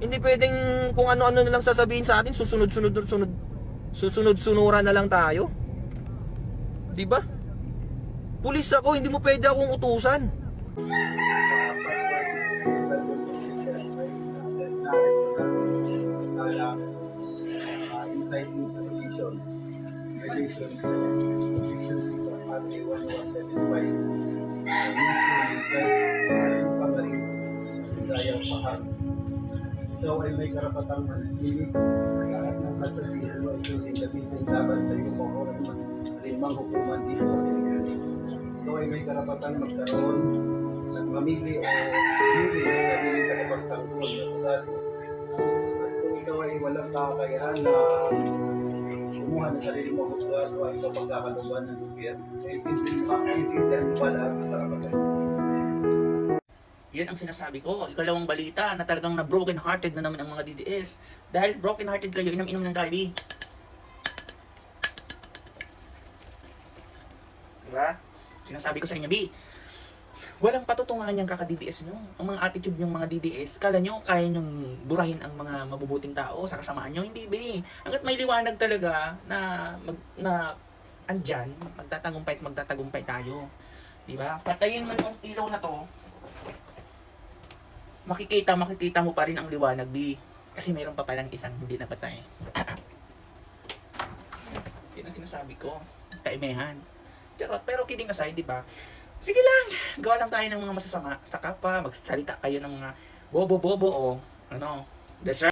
Hindi pwedeng kung ano-ano na lang sasabihin sa atin, susunod-sunuran na lang tayo. 'Di ba? Pulis ako, hindi mo pwede akong utusan. Inciting to sedition, violation section 6 of RA 1175, mission implies simpang dayang pahal. Ikaw ay may karapatang manatili lahat ng sasabihin mo including gamitin laban sa iyong mga oras malimang hukuman dito sa Pilipinas. Ikaw ay may karapatang magkaroon ng mamili o pili ng sariling tagapagtanggol na kasali. Kung ikaw ay walang kakayahan na kumuha ng sarili mo husgan o ay pagkakaluban ng gobyerno, naiintindihan mo ba lahat ng karapatan? Yan ang sinasabi ko. Ikalawang balita na talagang na broken hearted na naman ang mga DDS. Dahil broken hearted kayo, inam-inom ng gabi. Diba? Sinasabi ko sa inyo, B. Walang patutungahan yung kaka-DDS nyo. Ang mga attitude yung mga DDS, kala nyo kaya nyong burahin ang mga mabubuting tao sa kasamaan nyo? Hindi, B. Hanggat may liwanag talaga na andyan, magtatagumpay tayo. Diba? Patayin man ang ilaw na to, makikita mo pa rin ang liwanag, B. Kasi mayroon pa palang isang hindi napatay. Yan ang sinasabi ko. Kaimehan. Pero kidding aside, di ba? Sige lang, gawa lang tayo ng mga masasama sa kapwa, magsalita kayo ng mga bobo-bobo o ano. That's right.